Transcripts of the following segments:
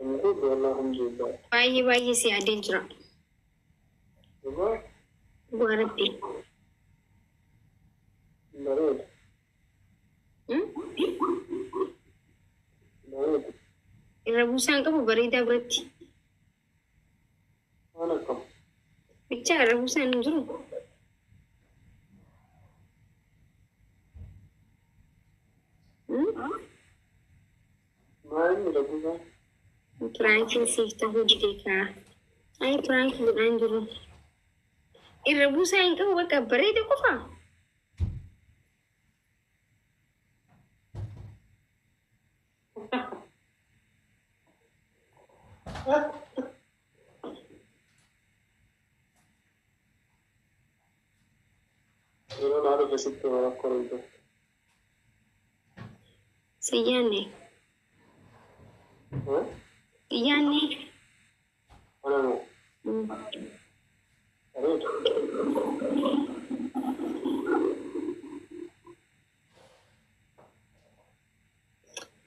نقول والله الحمد لله. باي سيادين جرا. وربي. مريض. Rabusan kamu bareedaa biratti. Mana kam? Bichaa rabusan hin jiru. Maali rabusan? Prankiin siif ta'uu didee kaa. Ay prankiin godhaan jiru. Rabusan hin qabu bakka bareeda qofa. Yeroo naa dhufe sitti waan koromte. Siyyaanne. Siyyaanne. Mana moo? Bareeda.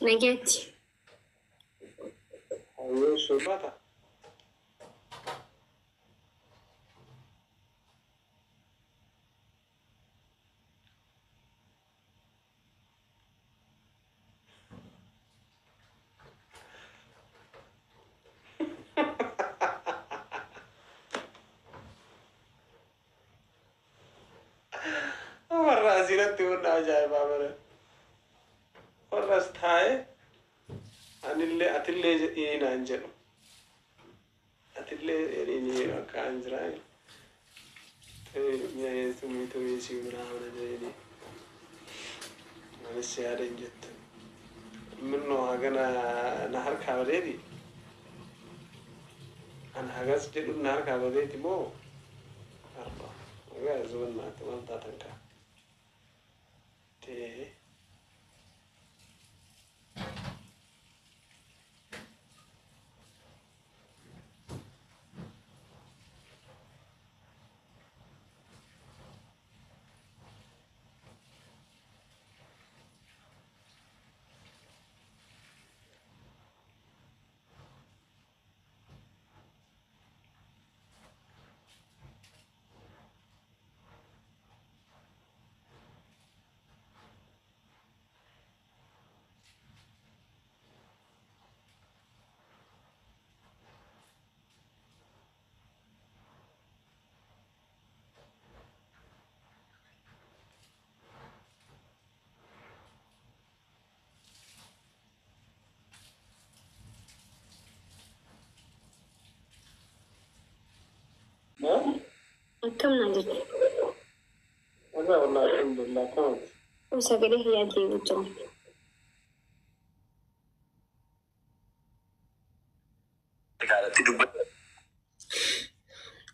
Nagaatti. Hayyoo sobaata. Warra asirratti hunda ajaa'ibaa bara. Warras taa'e anillee atillee jedhii naan jedhu. Atillee jedhii akka an jiraa. Tumii si ምናምን jedhanii. Anis yaada hin jettu. Minnoo hagana na harkaa badeeti. An hagas jedhu na harkaa badeeti moo? Arba. Hagaa zubannaatti waan taatan kaa. Akkam naa jirti. Hagaa walaa alhamdulillah kamati. Sagalee hiyyaa deebi'u jira.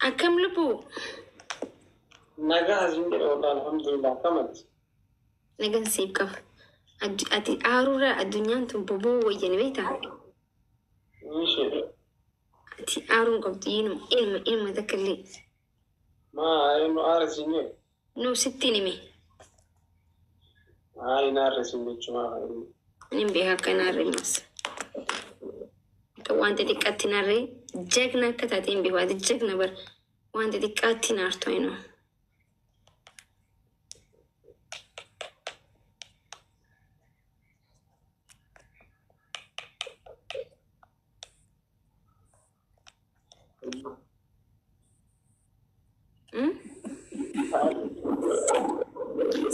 Akkam lubbuu. Nagaa asiin jedhe walaa alhamdulillah kamati. Nagaan siif qaba. Ati aaruurraa addunyaan tun boboo wayyan beektaa? Ishee. Ati aaruun qabdu ilma takka illee. Maa inu aarasiin jedhe. No sittiin hime. Ina aarasiin jechuun haa. Nin beeka akka naarree mas. Wanta xiqqaatti naarree jagna akka taateen beeku ati jagna bar wanta xiqqaatti naartu inoo.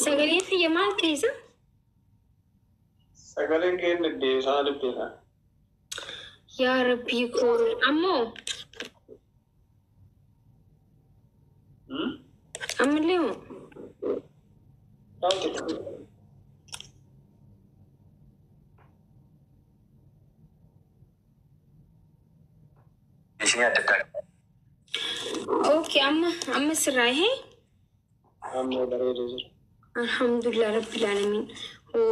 Sagaleen kiyya maal keessa? Sagaleen keenya deebisaa dhibbeedha. Yaa Rabbii koo ammoo ammallee moo? Okay, amma sirraa hee? Amma bareeda jira. Alhamdulillah Rabbil Alamin.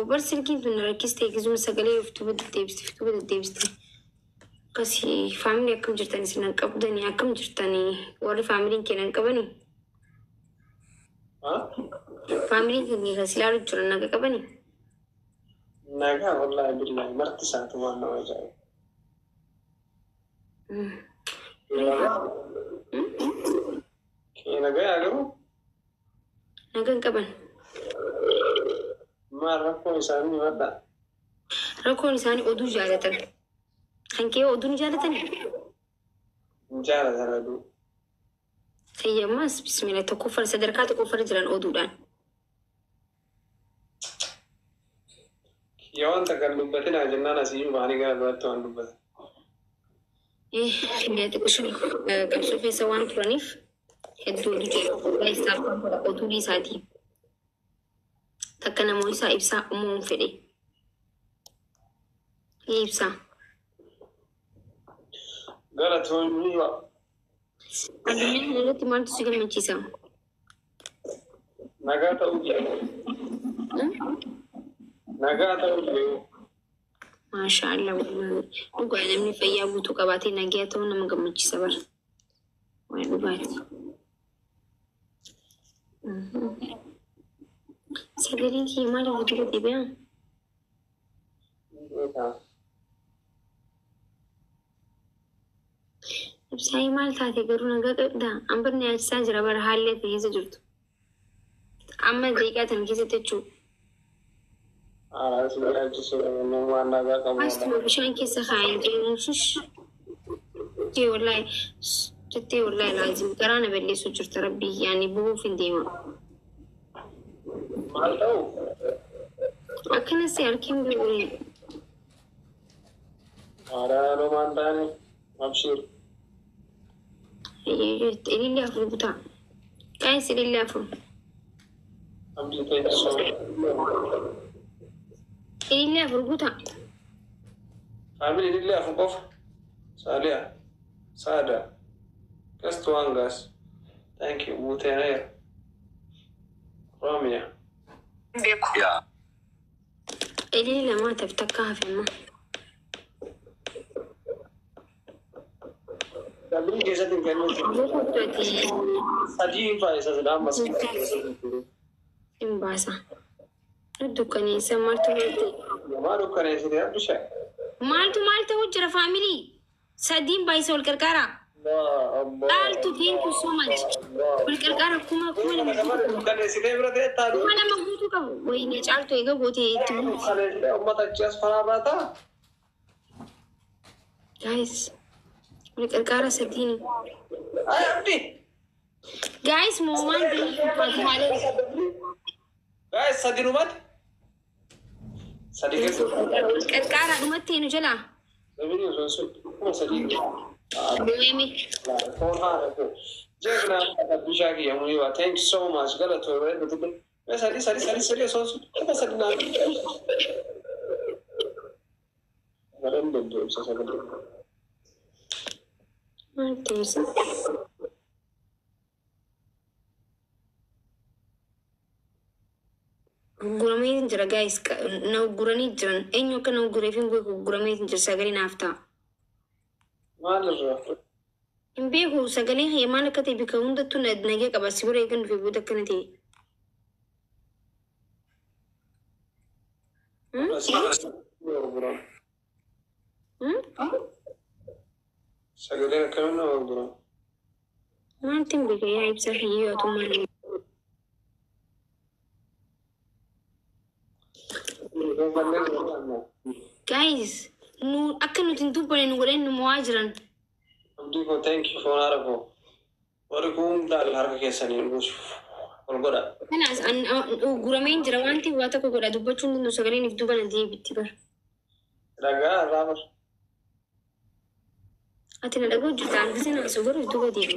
Bar silkiin tun rakkistee gizuma sagalee uftuu deddeebiste. Akkasii faamilii akkam jirtanii sinan qabdanii akkam jirtanii warri faamiliin kennan qabanii? Faamiliin keenya kan silaalu jiran naga qabanii? Nagaa wallahi billahi marti isaatu waan nama ajaa'iba. Kina gaya garu? Nagan qaban. Maal rakkoon isaanii himadha. Rakkoon isaanii oduu jaalatan. Kan kee oduu ni jaalatan? Hin jaalatan aduu. Fayyammas bismillah tokkoffar sadarkaa tokkoffar jiran oduudhaan. Yoo wanta kan dubbatinaa jennaan asii bahanii gara biraatti waan dubbatan. Qabsoo keessa waan turaniif hedduu oduu isaati. Takka namoonni isaa ibsaa uumuun fedhe. Ibsaa. Gara toonni Addunyaa kana irratti maaltu si gammachiisa? nagaa ta'uu jedhu. Nagaa ta'uu jedhu. Maashaallah dhugaa namni fayyaa guutuu qabaatee nagaa ta'uu nama gammachiisa bara. Waan dhugaati. Sagaleen kee maal irra dura deebi'aa? Ibsaayii maal taate garuu nagaa qabdaa? Amma nyaachisaa jira bara haalli ati keessa jirtu. Amma deeqaa tan keessatti jechuudha. Aaraa si baraachisu waan nagaa qabu. Astuma bishaan keessa kaa'ee jiru shush. Jettee wallahi laazim garaa na balleessu jirta rabbii yaani bu'uuf hin deema. Maal ta'u? Akkanas harkiin birbireen. Aaraa lomaan taane abshir. Ilillee afur butaa. Qaayis ilillee afur. Abdii teessoo. Ilillee afur butaa. Family ilillee afur qofa. Saaliyaa. Saada. Kastu hangas. Thank you. Buuteeneera. Roomiya. Yeah. Ilillee lamaa tafi takka hafemma. Sabni keessatti hin kennuuti. Sadii faayisa sadaan maskii keessatti jiru. Hin baasa. Dukkaneessa maaltu maaltu? Namaa dukkaneessitee bishaan. Maaltu maal ta'uu jira faamilii? Sadiin baay'isa wal qarqaaraa. Dhaaltu thank you so much. Wal qarqaara kuma lama Dukkaneessitee bira ta'e taa'u. kuma lama guutuu qabu. Wayine caaltu egaa gootee itti bu'u. Dukkaneessitee uummata achi as faraarraa ta'a. Guys, wal qarqaara sadiini. Ay abdi. Guys, moomaan maalee. Guys sadinumatti. Sadii keessatti. Wal qarqaara dhumatti nu jalaa. Sabni osoo sun kuma sadii. Bu'eemi. Foon haadha koo. Jeeqnaa bishaa kiyya muliwaa. Thank you so much. Galatoo irra dhufu. Sadii osoo sun kuma sadii naan. Garan deddeebisa sagalee. Maal ta'eessa? Gurguramee jira guys. Na gurguranii jiran. Eenyu akka na gurguree fi gurguramee jira sagalee naaf ta'a. Maalirraa? Hin beeku sagalee maal akka ta'e bika hundattuu nagee qaba. Si bira eegan dhufee booda akkana ta'e. Sagaleen akkamiin nama gurguramu? Maaltu hin beeka yaa ibsa hiyyoota maal? Guys, nu akka nuti hin dubbanne nu godhan nu mo'aa jiran. Abdii koo thank you foon haadha koo. Warri kun hundaal harka keessanii buusu. Ol godha. Kanaas gurameen jira wanti waa tokko godha dubbachuun nu sagaleen if dubbana deebitti bara. Dhagaa irraa bar. Ati na dhagoo jirta hanqisi na osoo godhu dubba deebi.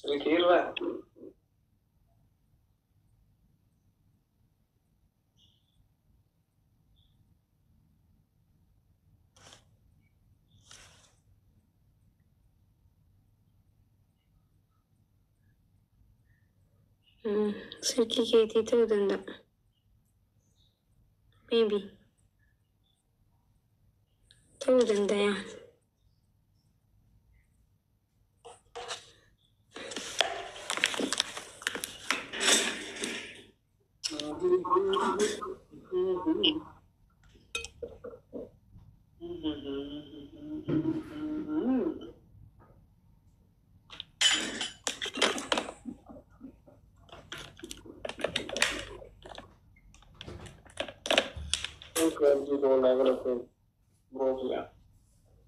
Silkii irraa. Silkii keetii ta'uu danda'a. Maybe. Ta'uu danda'a.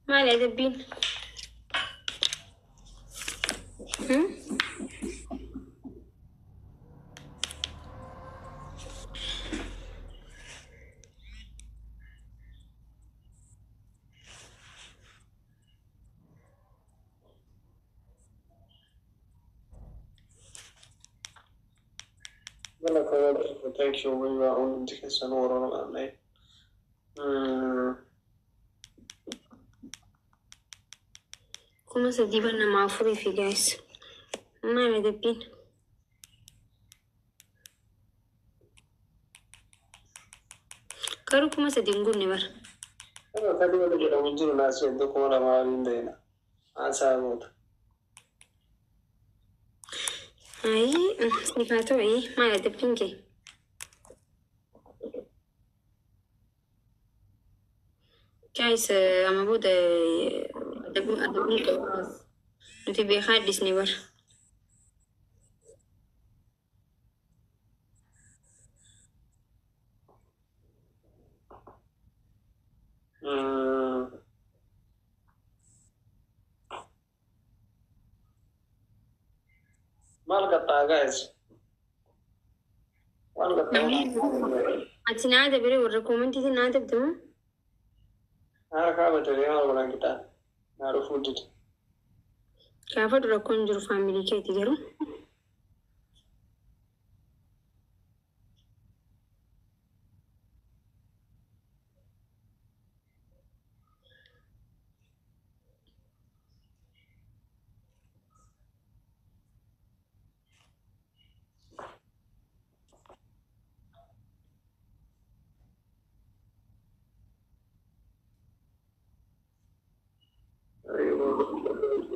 ما على دبين Thank you. We were on education or like. كما سديبنا مع فري في جايز ما على دبين كارو كما سدينقول نبر أنا كذا كذا كذا وجدنا ناس يدكون ما عندنا أسامود أي سنفاتو أي ما على دبين كي جايز أما بود أدبين كواس نتي بيخاد ديسني بر مالك guys مالك أتنادى بري وركومنتي تنادى بدون أنا كابت اليوم ولا كده نعرف وجد كافر ركون جرو فاميلي كي تجرو أيوة